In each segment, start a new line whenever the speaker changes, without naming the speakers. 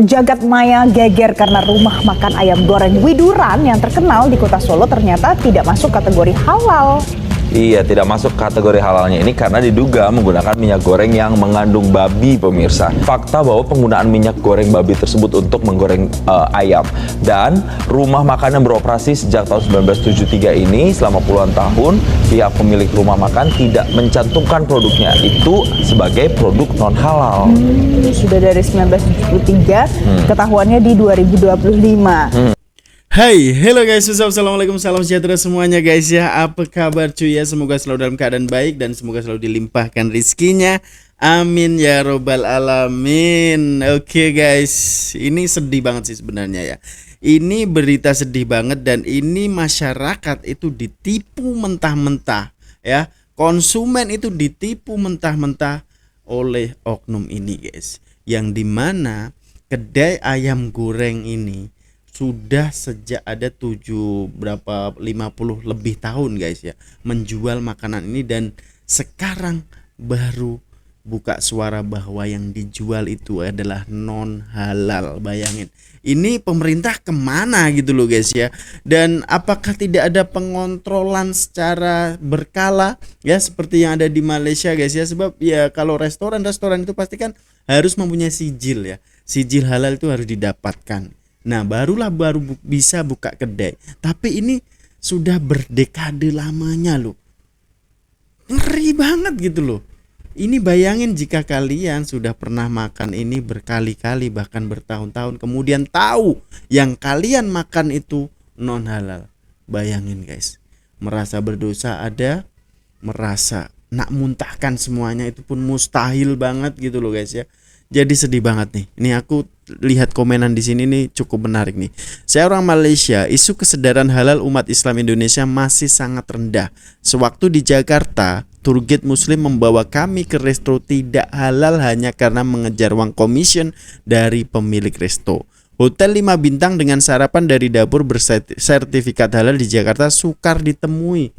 Jagat maya geger karena rumah makan ayam goreng Widuran yang terkenal di kota Solo ternyata tidak masuk kategori halal.
Iya, tidak masuk kategori halalnya ini karena diduga menggunakan minyak goreng yang mengandung babi, pemirsa. Fakta bahwa penggunaan minyak goreng babi tersebut untuk menggoreng ayam. Dan rumah makan yang beroperasi sejak tahun 1973 ini selama puluhan tahun, pihak pemilik rumah makan tidak mencantumkan produknya itu sebagai produk non halal.
Sudah dari 1973, ketahuannya di 2025.
Hai, hello guys, assalamualaikum, salam sejahtera semuanya guys ya. Apa kabar cuy ya, semoga selalu dalam keadaan baik dan semoga selalu dilimpahkan rizkinya. Amin ya robbal alamin. Oke guys, ini sedih banget sih sebenarnya ya. Ini berita sedih banget dan ini masyarakat itu ditipu mentah-mentah ya. Konsumen itu ditipu mentah-mentah oleh oknum ini guys. Yang dimana kedai ayam goreng ini sudah sejak ada 50 lebih tahun guys ya menjual makanan ini, dan sekarang baru buka suara bahwa yang dijual itu adalah non halal. Bayangin, ini pemerintah kemana gitu loh guys ya. Dan apakah tidak ada pengontrolan secara berkala ya seperti yang ada di Malaysia guys ya. Sebab ya kalau restoran itu pasti kan harus mempunyai sijil ya. Sijil halal itu harus didapatkan. Nah baru bisa buka kedai. Tapi ini sudah berdekade lamanya loh. Ngeri banget gitu loh. Ini bayangin jika kalian sudah pernah makan ini berkali-kali bahkan bertahun-tahun, kemudian tahu yang kalian makan itu non halal. Bayangin guys, merasa berdosa ada, merasa nak muntahkan semuanya itu pun mustahil banget gitu loh guys ya. Jadi sedih banget nih. Ini aku lihat komenan di sini nih cukup menarik nih. Saya orang Malaysia, isu kesadaran halal umat Islam Indonesia masih sangat rendah. Sewaktu di Jakarta, tour guide muslim membawa kami ke resto tidak halal hanya karena mengejar uang commission dari pemilik resto. Hotel 5 bintang dengan sarapan dari dapur bersertifikat halal di Jakarta sukar ditemui.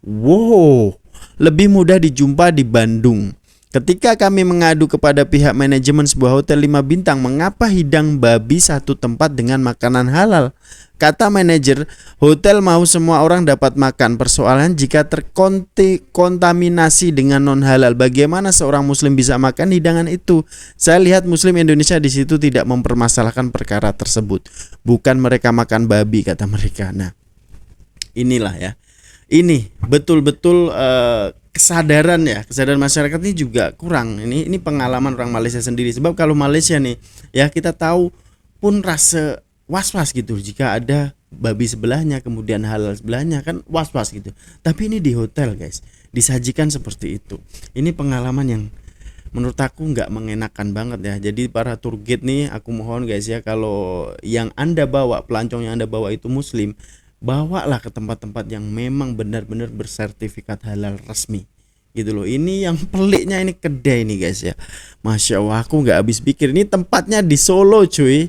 Wow, lebih mudah dijumpa di Bandung. Ketika kami mengadu kepada pihak manajemen sebuah hotel 5 bintang mengapa hidang babi satu tempat dengan makanan halal, kata manajer, hotel mau semua orang dapat makan. Persoalan jika terkontaminasi dengan non halal, bagaimana seorang muslim bisa makan hidangan itu? Saya lihat muslim Indonesia di situ tidak mempermasalahkan perkara tersebut. Bukan mereka makan babi, kata mereka. Nah, inilah ya. Ini betul-betul kesadaran masyarakat ini juga kurang. Ini pengalaman orang Malaysia sendiri. Sebab kalau Malaysia nih ya kita tahu pun rasa was-was gitu jika ada babi sebelahnya kemudian halal sebelahnya, kan was-was gitu. Tapi ini di hotel guys disajikan seperti itu. Ini pengalaman yang menurut aku nggak mengenakan banget ya. Jadi para tour guide nih aku mohon guys ya, kalau yang Anda bawa, pelancong yang Anda bawa itu muslim, bawalah ke tempat-tempat yang memang benar-benar bersertifikat halal resmi gitu loh. Ini yang peliknya ini kedai nih guys ya. Masya Allah, aku nggak habis pikir. Ini tempatnya di Solo cuy.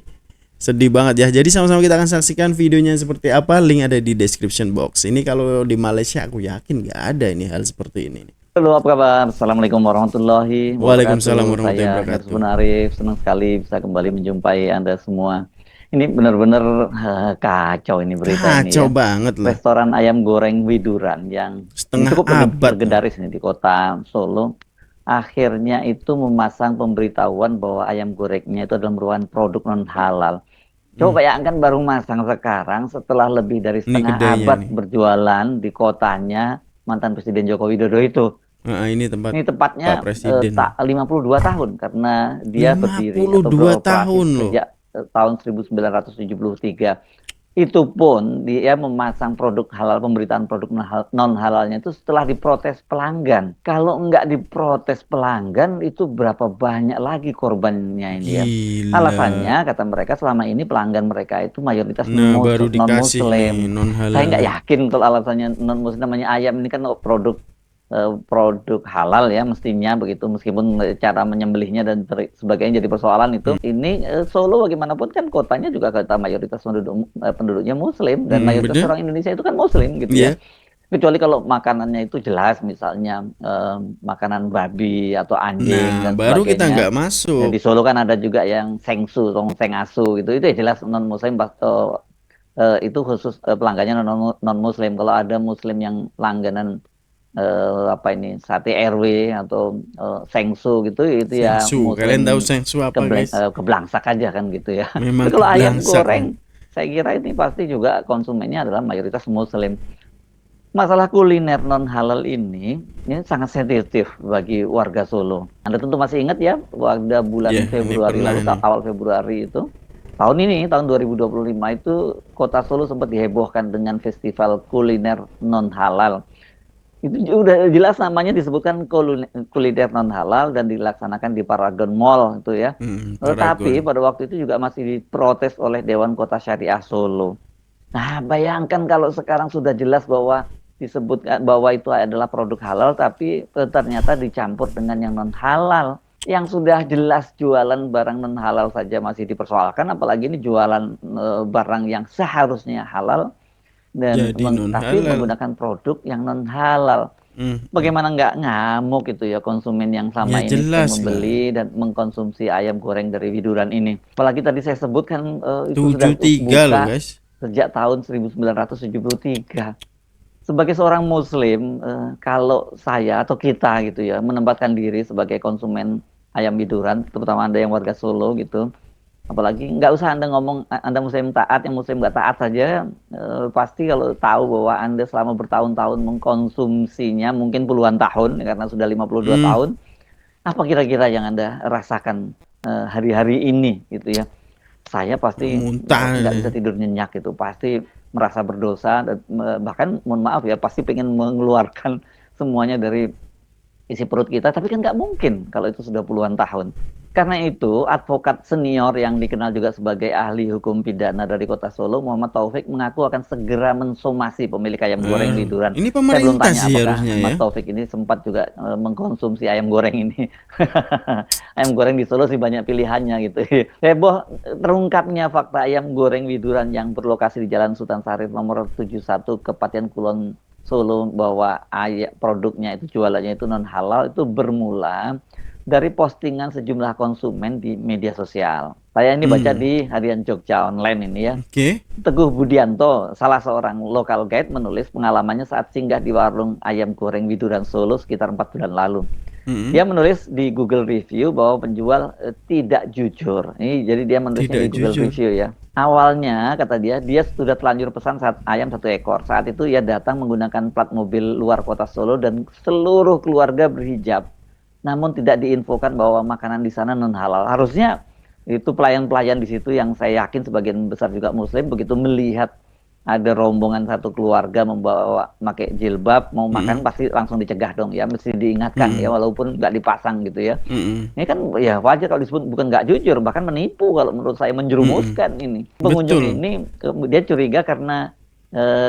Sedih banget ya. Jadi sama-sama kita akan saksikan videonya seperti apa. Link ada di description box. Ini kalau di Malaysia aku yakin nggak ada ini hal seperti ini.
Halo, apa kabar? Assalamualaikum warahmatullahi wabarakatuh.
Waalaikumsalam warahmatullahi wabarakatuh.
Saya Arif, senang sekali bisa kembali menjumpai Anda semua. Ini benar-benar kacau ini berita ini.
Kacau
ya.
banget lah.
Restoran ayam goreng Widuran yang
Setengah
cukup
abad
legendaris ini di kota Solo, akhirnya itu memasang pemberitahuan bahwa ayam gorengnya itu adalah merupakan produk non halal. Coba bayangkan baru masang sekarang setelah lebih dari setengah abad berjualan di kotanya mantan Presiden Joko Widodo itu.
Ini
tempatnya
Pak Presiden.
52 tahun karena dia berdiri
52 tahun loh.
sejak tahun 1973. Itu pun dia memasang produk halal, pemberitaan produk non halalnya itu setelah diprotes pelanggan. Kalau enggak diprotes pelanggan itu berapa banyak lagi korbannya ini ya. Alasannya kata mereka selama ini pelanggan mereka itu mayoritas non muslim. Saya nggak yakin kalau alasannya non muslim, namanya ayam ini kan produk halal ya mestinya begitu, meskipun cara menyembelihnya dan sebagainya jadi persoalan itu. Ini Solo bagaimanapun kan kotanya juga kota mayoritas penduduknya muslim dan mayoritas orang Indonesia itu kan muslim gitu ya. Kecuali kalau makanannya itu jelas, misalnya makanan babi atau anjing
Nah,
dan
baru kita
sebagainya.
nggak
Ya,
masuk.
di Solo kan ada juga yang sengsu, tongseng asu gitu. Itu ya jelas non Muslim, itu khusus pelanggannya non Muslim. Kalau ada Muslim yang langganan apa ini sate RW atau sengsu gitu, itu ya
Sengsu. Kalian tahu
Muslim
sengsu apa, guys?
keblangsak aja kan gitu ya. Tapi
Memang
kalau ayam
keblangsak nih.
goreng, saya kira ini pasti juga konsumennya adalah mayoritas Muslim. Masalah kuliner non halal ini sangat sensitif bagi warga Solo. Anda tentu masih ingat ya, pada
Ya,
bulan
ini
Februari
pernah
lalu,
nih.
awal Februari itu, tahun ini, tahun 2025 itu, kota Solo sempat dihebohkan dengan festival kuliner non halal. Itu udah jelas namanya disebutkan kuliner non halal dan dilaksanakan di Paragon Mall itu ya. Tetapi
Paragon.
pada waktu itu juga masih diprotes oleh Dewan Kota Syariah Solo. Nah, bayangkan kalau sekarang sudah jelas bahwa disebutkan bahwa itu adalah produk halal, tapi ternyata dicampur dengan yang non halal. Yang sudah jelas jualan barang non halal saja masih dipersoalkan, apalagi ini jualan barang yang seharusnya halal dan
Jadi non
tapi
halal.
menggunakan produk yang non halal.
Hmm.
Bagaimana nggak ngamuk itu ya konsumen yang
Ya
selama ini
jelas lah.
membeli dan mengkonsumsi ayam goreng dari Widuran ini. Apalagi tadi saya sebutkan itu sudah
73 loh,
buka
guys.
sejak tahun 1973. Sebagai seorang Muslim, kalau saya atau kita gitu ya menempatkan diri sebagai konsumen ayam Widuran, terutama Anda yang warga Solo gitu, apalagi nggak usah Anda ngomong Anda Muslim taat, yang Muslim nggak taat saja, pasti kalau tahu bahwa Anda selama bertahun-tahun mengkonsumsinya, mungkin puluhan tahun karena sudah 52
Hmm.
tahun, apa kira-kira yang Anda rasakan hari-hari ini gitu ya? Saya pasti
Muntah
nggak
nih.
bisa tidur nyenyak gitu, pasti merasa berdosa dan bahkan mohon maaf ya, pasti pengen mengeluarkan semuanya dari isi perut kita, tapi kan nggak mungkin kalau itu sudah puluhan tahun. Karena itu, advokat senior yang dikenal juga sebagai ahli hukum pidana dari Kota Solo, Muhammad Taufik, mengaku akan segera mensomasi pemilik ayam goreng Widuran.
Ini
Saya belum
pemerintah
tanya
sih
apakah
harusnya ya.
Mas Taufik ini sempat juga mengkonsumsi ayam goreng ini. Ayam goreng di Solo sih banyak pilihannya gitu. Heboh terungkapnya fakta ayam goreng Widuran yang berlokasi di Jalan Sultan Syarif nomor 71 Kepatihan Kulon Solo, bahwa produknya itu jualannya itu non halal, itu bermula dari postingan sejumlah konsumen di media sosial. Saya ini baca
Hmm.
di Harian Jogja Online ini ya.
Oke.
Teguh Budianto, salah seorang local guide, menulis pengalamannya saat singgah di warung ayam goreng Widuran Solo sekitar 4 bulan lalu.
Hmm.
Dia menulis di Google Review bahwa penjual tidak jujur. Ini jadi dia menulisnya
Tidak
di Google
jujur.
Review ya. Awalnya kata dia sudah telanjur pesan saat ayam 1 ekor. Saat itu ia datang menggunakan plat mobil luar kota Solo dan seluruh keluarga berhijab. Namun tidak diinfokan bahwa makanan di sana non halal. Harusnya itu pelayan-pelayan di situ yang saya yakin sebagian besar juga Muslim, begitu melihat ada rombongan satu keluarga membawa pakai jilbab mau makan,
Hmm.
pasti langsung dicegah dong ya, mesti diingatkan ya
Hmm.
walaupun nggak dipasang gitu ya.
Hmm.
Ini kan ya wajar kalau disebut, bukan nggak jujur, bahkan menipu kalau menurut saya,
Hmm.
menjerumuskan ini. Pengunjung
Betul.
ini dia curiga karena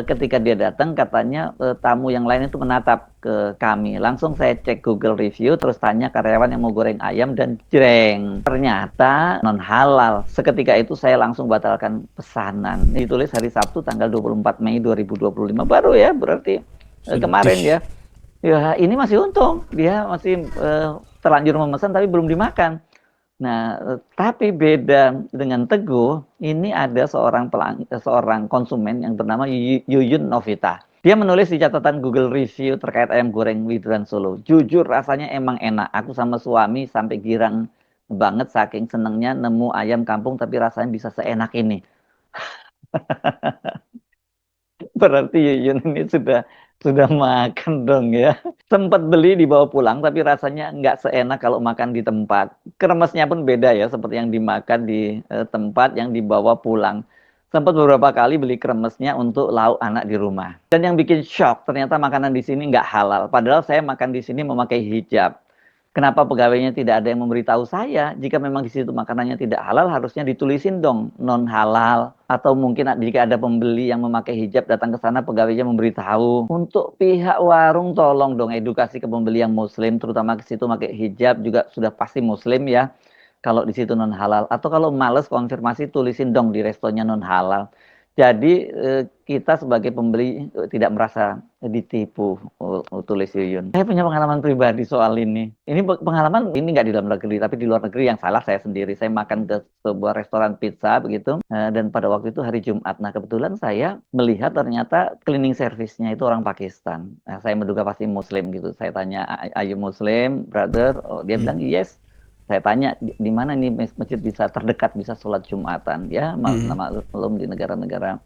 ketika dia datang katanya tamu yang lain itu menatap ke kami. Langsung saya cek Google Review, terus tanya karyawan yang mau goreng ayam dan jreng, ternyata non halal. Seketika itu saya langsung batalkan pesanan. Ditulis hari Sabtu tanggal 24 Mei 2025, baru ya, berarti kemarin
Sedih.
ya. Ya, ini masih untung, dia masih terlanjur memesan tapi belum dimakan. Nah, tapi beda dengan Teguh, ini ada seorang konsumen yang bernama Yuyun Novita. Dia menulis di catatan Google Review terkait ayam goreng Widuran Solo. Jujur rasanya emang enak. Aku sama suami sampai girang banget saking senengnya nemu ayam kampung tapi rasanya bisa seenak ini. Berarti Yuyun ini sudah makan dong ya. Sempat beli dibawa pulang tapi rasanya nggak seenak kalau makan di tempat. Kremesnya pun beda ya, seperti yang dimakan di tempat yang dibawa pulang. Sempat beberapa kali beli kremesnya untuk lauk anak di rumah. Dan yang bikin shock, ternyata makanan di sini nggak halal. Padahal saya makan di sini memakai hijab. Kenapa pegawainya tidak ada yang memberitahu saya? Jika memang di situ makanannya tidak halal, harusnya ditulisin dong non halal. Atau mungkin jika ada pembeli yang memakai hijab datang ke sana, pegawainya memberitahu. Untuk pihak warung, tolong dong edukasi ke pembeli yang Muslim, terutama ke situ pakai hijab juga sudah pasti Muslim ya. Kalau di situ non halal, atau kalau males konfirmasi, tulisin dong di restonya non halal. Jadi kita sebagai pembeli tidak merasa ditipu, tulis Yuyun. Saya punya pengalaman pribadi soal ini. Ini pengalaman ini nggak di dalam negeri, tapi di luar negeri yang salah saya sendiri. Saya makan ke sebuah restoran pizza begitu, dan pada waktu itu hari Jumat. Nah kebetulan saya melihat ternyata cleaning service-nya itu orang Pakistan. Nah, saya menduga pasti Muslim gitu. Saya tanya, "Are you Muslim, brother?" Oh, dia bilang yes. Saya tanya di mana nih masjid bisa terdekat bisa sholat Jumatan ya, maklum di negara-negara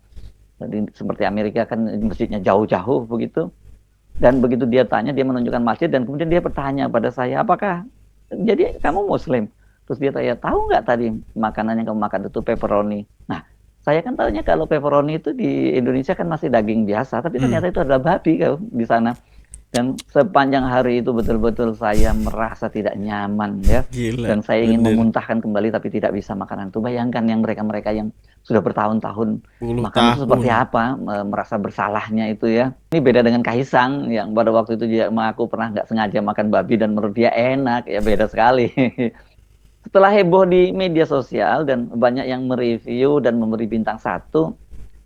seperti Amerika kan masjidnya jauh-jauh begitu. Dan begitu dia tanya, dia menunjukkan masjid dan kemudian dia bertanya pada saya, apakah jadi kamu Muslim? Terus dia tanya, tahu nggak tadi makanan yang kamu makan itu pepperoni? Nah, saya kan tahunya kalau pepperoni itu di Indonesia kan masih daging biasa, tapi ternyata itu adalah babi kalau di sana. Dan sepanjang hari itu betul-betul saya merasa tidak nyaman ya.
Gila,
Dan saya ingin
bener.
memuntahkan kembali tapi tidak bisa makanan itu. Bayangkan yang mereka-mereka yang sudah bertahun-tahun
Puluh
makan itu seperti
tahun.
apa, merasa bersalahnya itu ya. Ini beda dengan Kaisang yang pada waktu itu dia mengaku pernah nggak sengaja makan babi dan menurut dia enak, ya beda sekali. Setelah heboh di media sosial dan banyak yang mereview dan memberi bintang 1,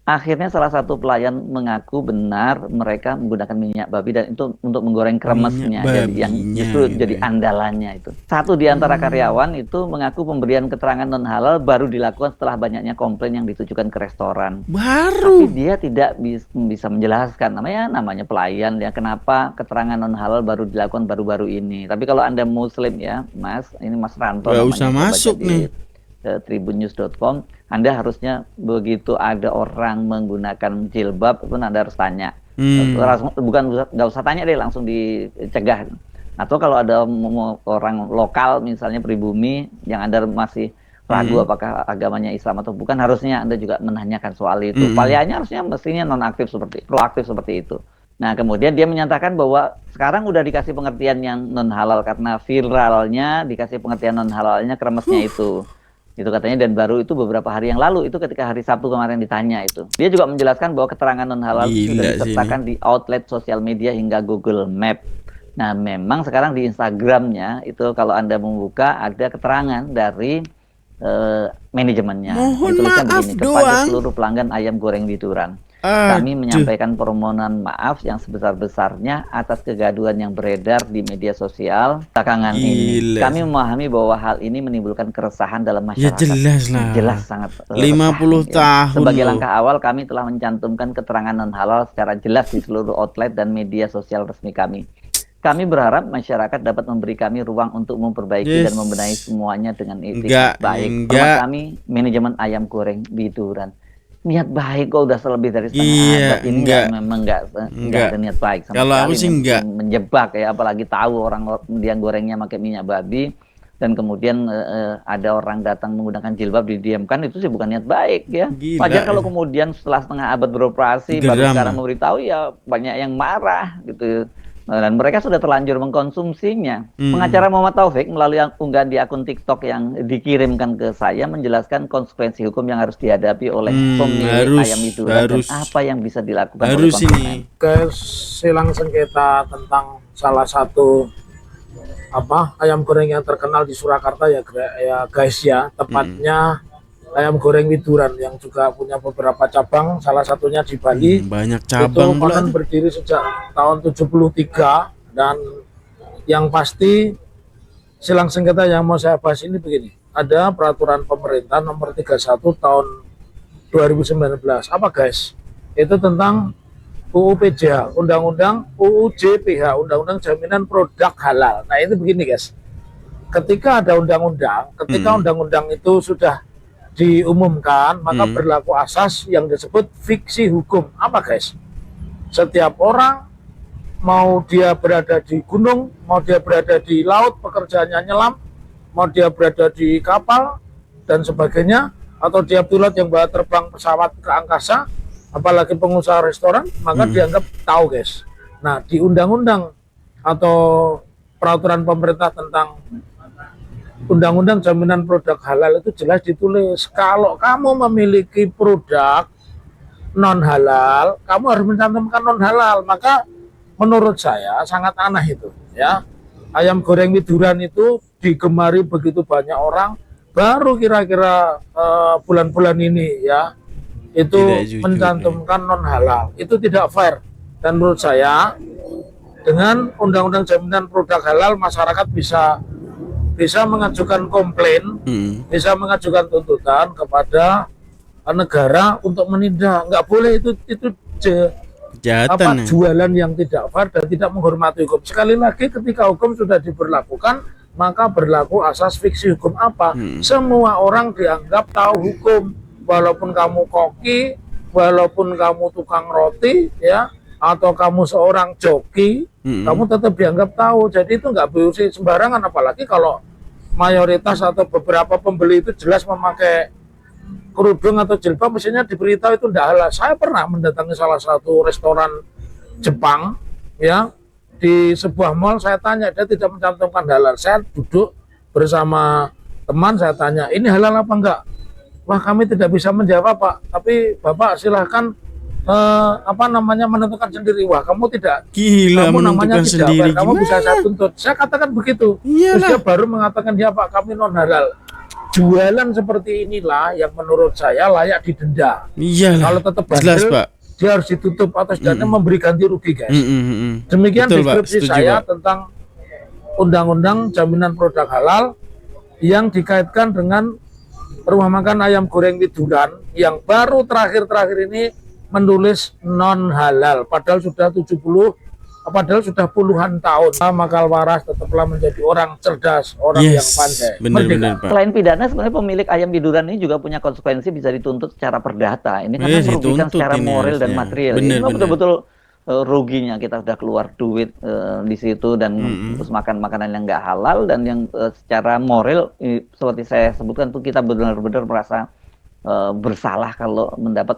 akhirnya salah satu pelayan mengaku benar mereka menggunakan minyak babi dan itu untuk menggoreng kremesnya, jadi yang
babinya
justru
gitu
jadi
ya.
andalannya itu. Satu di antara karyawan itu mengaku pemberian keterangan non halal baru dilakukan setelah banyaknya komplain yang ditujukan ke restoran. Tapi
Baru.
dia tidak bisa menjelaskan namanya pelayan ya kenapa keterangan non halal baru dilakukan baru-baru ini. Tapi kalau Anda Muslim ya, Mas, ini Mas Ranto
Nggak
namanya,
usah
saya baca
masuk
di
nih.
tribunnews.com, Anda harusnya begitu ada orang menggunakan jilbab pun Anda harus tanya. Bukan nggak usah tanya deh, langsung dicegah. Atau kalau ada orang lokal misalnya pribumi yang Anda masih ragu apakah agamanya Islam atau bukan, harusnya Anda juga menanyakan soal itu. Palianya harusnya mestinya nonaktif proaktif seperti itu. Nah kemudian dia menyatakan bahwa sekarang udah dikasih pengertian yang non halal karena viralnya dikasih pengertian non halalnya kremesnya itu katanya, dan baru itu beberapa hari yang lalu, itu ketika hari Sabtu kemarin ditanya itu. Dia juga menjelaskan bahwa keterangan non halal sudah
Gila sih
disertakan di outlet sosial media hingga Google Map. Nah memang sekarang di Instagramnya itu kalau Anda membuka ada keterangan dari manajemennya.
Mohon
Ditulisnya
maaf
begini, kepada
doang.
seluruh pelanggan ayam goreng Widuran, kami
Aduh.
menyampaikan permohonan maaf yang sebesar-besarnya atas kegaduhan yang beredar di media sosial belakangan ini.
Gila.
Kami memahami bahwa hal ini menimbulkan keresahan dalam
Ya
masyarakat.
jelas lah.
Jelas sangat
50
resah,
tahun
Sebagai
loh.
langkah awal kami telah mencantumkan keterangan non halal secara jelas di seluruh outlet dan media sosial resmi kami. Kami berharap masyarakat dapat memberi kami ruang untuk memperbaiki dan membenahi semuanya dengan itikat baik. Hormat kami, manajemen ayam goreng Widuran. Niat baik kok udah selebih dari setengah abad ini memang nggak ada niat baik sama
kalau
sekali.
Aku sih enggak.
Menjebak ya, apalagi tahu orang dia gorengnya pakai minyak babi dan kemudian ada orang datang menggunakan jilbab didiamkan, itu sih bukan niat baik ya.
Gila,
Wajar kalau kemudian setelah setengah abad beroperasi baru sekarang memberitahu, ya banyak yang marah gitu. Dan mereka sudah terlanjur mengkonsumsinya. Pengacara Muhammad Taufik melalui unggahan di akun TikTok yang dikirimkan ke saya menjelaskan konsekuensi hukum yang harus dihadapi oleh pemilik ayam Widuran dan apa yang bisa dilakukan oleh konsumen.
Silang sengketa tentang salah satu ayam goreng yang terkenal di Surakarta ya guys ya, tepatnya ayam goreng Widuran yang juga punya beberapa cabang, salah satunya di Bali.
Banyak cabang
pula. Itu berdiri sejak tahun 73 dan yang pasti silang sengketa yang mau saya bahas ini begini. Ada peraturan pemerintah nomor 31 tahun 2019. Apa guys? Itu tentang UU PJH, Undang-Undang UU JPH, Undang-Undang Jaminan Produk Halal. Nah itu begini guys. Ketika ada undang-undang, undang-undang itu sudah diumumkan, maka berlaku asas yang disebut fiksi hukum. Apa guys? Setiap orang, mau dia berada di gunung, mau dia berada di laut, pekerjaannya nyelam, mau dia berada di kapal dan sebagainya, atau dia pilot yang bawa terbang pesawat ke angkasa, apalagi pengusaha restoran, maka dianggap tahu guys. Nah di undang-undang atau peraturan pemerintah tentang Undang-Undang Jaminan Produk Halal itu jelas ditulis, kalau kamu memiliki produk non halal, kamu harus mencantumkan non halal. Maka menurut saya sangat aneh itu ya. Ayam goreng Widuran itu digemari begitu banyak orang, baru kira-kira bulan-bulan ini ya, itu
Tidak jujur,
mencantumkan non halal. Itu tidak fair. Dan menurut saya dengan undang-undang jaminan produk halal masyarakat bisa mengajukan komplain, bisa mengajukan tuntutan kepada negara untuk menindak. Nggak boleh itu
Kejahatan ya.
jualan yang tidak fair dan tidak menghormati hukum. Sekali lagi ketika hukum sudah diberlakukan, maka berlaku asas fiksi hukum apa? Semua orang dianggap tahu hukum, walaupun kamu koki, walaupun kamu tukang roti, ya, atau kamu seorang joki, kamu tetap dianggap tahu. Jadi itu nggak boleh sembarangan, apalagi kalau mayoritas atau beberapa pembeli itu jelas memakai kerudung atau jilbab, mestinya diberitahu itu tidak halal. Saya pernah mendatangi salah satu restoran Jepang, ya, di sebuah mall. Saya tanya, dia tidak mencantumkan halal. Saya duduk bersama teman, saya tanya, ini halal apa enggak? Wah, kami tidak bisa menjawab, Pak. Tapi Bapak silahkan menentukan sendiri. Wah, kamu tidak,
Gila,
kamu namanya
menentukan
tidak
sendiri.
fair. Kamu
Gimana?
bisa saya tuntut. Saya katakan begitu.
Iyalah.
Terus dia baru mengatakan, ya Pak, kami non halal. Jualan seperti inilah yang menurut saya layak didenda.
Iyalah.
Kalau tetap
Jelas,
bandel,
Pak.
dia harus ditutup atau setidaknya memberi ganti rugi, guys. Demikian
Betul, Pak.
deskripsi
Setuju,
saya
Pak.
tentang undang-undang jaminan produk halal yang dikaitkan dengan rumah makan ayam goreng Widuran yang baru terakhir-terakhir ini menulis non halal, padahal sudah puluhan tahun. Makal waras tetaplah menjadi orang cerdas, orang yang pandai.
Benar-benar, Pak.
Selain pidana, sebenarnya pemilik ayam Widuran ini juga punya konsekuensi, bisa dituntut secara perdata. Ini karena merugikan
dituntut
secara
ini
moral dan
harusnya.
material.
Benar,
Ini
benar.
betul-betul ruginya kita sudah keluar duit di situ dan terus makan makanan yang nggak halal dan yang secara moral seperti saya sebutkan tuh kita benar-benar merasa bersalah kalau mendapat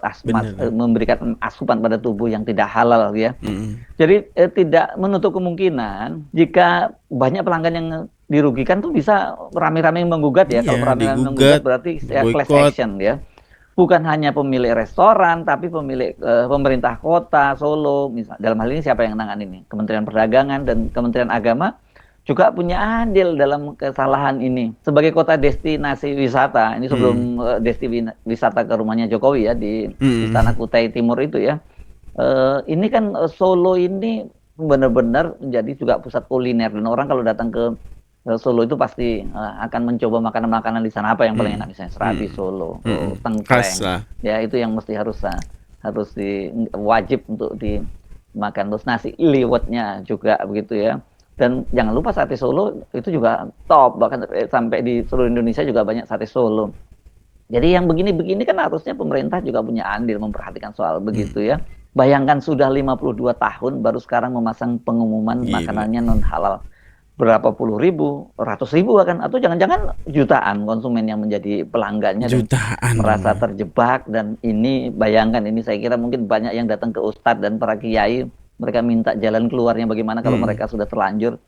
memberikan asupan pada tubuh yang tidak halal, ya. Jadi tidak menutup kemungkinan jika banyak pelanggan yang dirugikan tuh bisa rame-rame menggugat, ya.
Iya,
Kalau rame-rame
digugat,
menggugat berarti class
boykot.
action, ya. Bukan hanya pemilik restoran, tapi pemilik pemerintah kota Solo, misalnya. Dalam hal ini siapa yang menangani ini? Kementerian Perdagangan dan Kementerian Agama juga punya andil dalam kesalahan ini. Sebagai kota destinasi wisata, ini sebelum destinasi wisata ke rumahnya Jokowi, ya, di Istana Kutai Timur itu, ya. Ini kan Solo ini benar-benar menjadi juga pusat kuliner dan orang kalau datang ke Solo itu pasti akan mencoba makanan-makanan di sana. Apa yang paling enak? Misalnya serabi Solo,
Khas
tengkleng,
lah.
ya, itu yang mesti harus wajib untuk dimakan. Terus nasi liwetnya juga begitu, ya. Dan jangan lupa sate Solo itu juga top, bahkan sampai di seluruh Indonesia juga banyak sate Solo. Jadi yang begini-begini kan harusnya pemerintah juga punya andil memperhatikan soal begitu, ya. Bayangkan sudah 52 tahun baru sekarang memasang pengumuman makanannya non halal. Berapa puluh ribu, ratus ribu bahkan, atau jangan-jangan jutaan konsumen yang menjadi pelanggannya dan merasa terjebak. Dan ini bayangkan, ini saya kira mungkin banyak yang datang ke ustadz dan para kiai, mereka minta jalan keluarnya bagaimana kalau mereka sudah terlanjur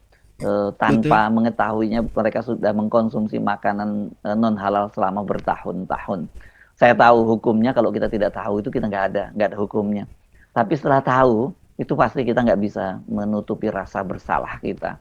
tanpa mengetahuinya mereka sudah mengkonsumsi makanan non halal selama bertahun-tahun. Saya tahu hukumnya, kalau kita tidak tahu itu kita nggak ada hukumnya. Tapi setelah tahu itu pasti kita nggak bisa menutupi rasa bersalah kita.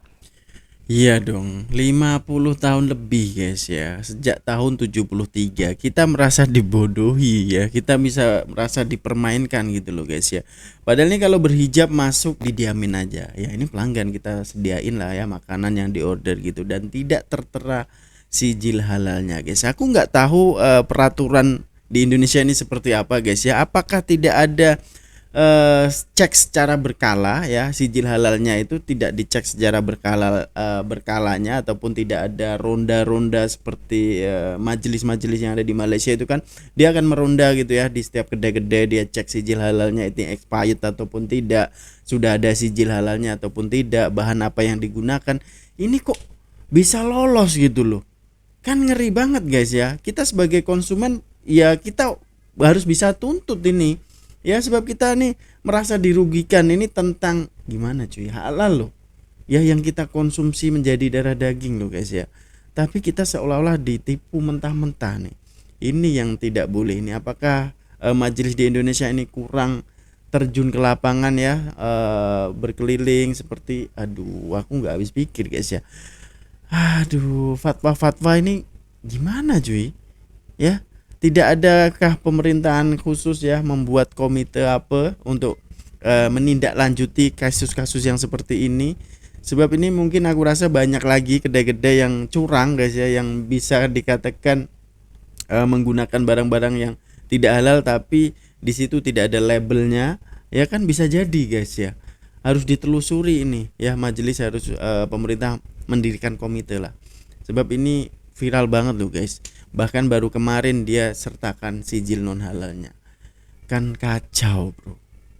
Iya dong, 50 tahun lebih, guys, ya. Sejak tahun 73 kita merasa dibodohi, ya. Kita bisa merasa dipermainkan gitu loh, guys, ya. Padahal ini kalau berhijab masuk didiamin aja. Ya, ini pelanggan kita sediain lah, ya, makanan yang diorder gitu dan tidak tertera sijil halalnya, guys. Aku nggak tahu peraturan di Indonesia ini seperti apa, guys, ya. Apakah tidak ada cek secara berkala, ya, sijil halalnya itu tidak dicek secara berkalanya, ataupun tidak ada ronda-ronda seperti majelis-majelis yang ada di Malaysia itu kan dia akan meronda gitu, ya, di setiap kedai-kedai dia cek sijil halalnya itu expired ataupun tidak, sudah ada sijil halalnya ataupun tidak, bahan apa yang digunakan. Ini kok bisa lolos gitu loh, kan ngeri banget, guys, ya. Kita sebagai konsumen, ya, kita harus bisa tuntut ini, ya, sebab kita nih merasa dirugikan. Ini tentang gimana cuy, halal loh, ya, yang kita konsumsi menjadi darah daging loh, guys, ya. Tapi kita seolah-olah ditipu mentah-mentah nih. Ini yang tidak boleh. Ini apakah majelis di Indonesia ini kurang terjun ke lapangan, ya, berkeliling seperti, aduh, aku nggak habis pikir, guys, ya. Aduh, fatwa-fatwa ini gimana cuy, ya. Tidak adakah pemerintahan khusus ya membuat komite apa untuk menindaklanjuti kasus-kasus yang seperti ini? Sebab ini mungkin aku rasa banyak lagi kedai-kedai yang curang guys ya, yang bisa dikatakan menggunakan barang-barang yang tidak halal tapi di situ tidak ada labelnya, ya kan bisa jadi guys ya. Harus ditelusuri ini ya, majelis harus pemerintah mendirikan komite lah. Sebab ini viral banget loh guys. Bahkan baru kemarin dia sertakan sijil non halalnya. Kan kacau bro.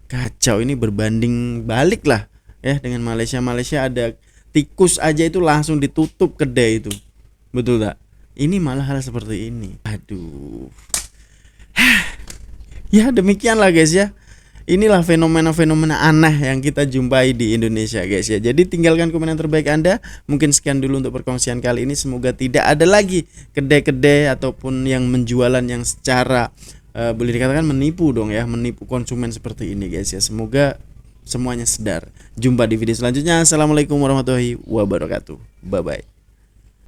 Kacau, ini berbanding balik lah ya dengan Malaysia. Malaysia ada tikus aja itu langsung ditutup kedai itu. Betul tak? Ini malah hal seperti ini. Aduh. Ya demikianlah guys ya. Inilah fenomena-fenomena aneh yang kita jumpai di Indonesia guys ya. Jadi tinggalkan komen yang terbaik Anda. Mungkin sekian dulu untuk perkongsian kali ini. Semoga tidak ada lagi kedai-kedai ataupun yang menjualan yang secara boleh dikatakan menipu dong ya. Menipu konsumen seperti ini guys ya. Semoga semuanya sadar. Jumpa di video selanjutnya. Assalamualaikum warahmatullahi wabarakatuh. Bye bye.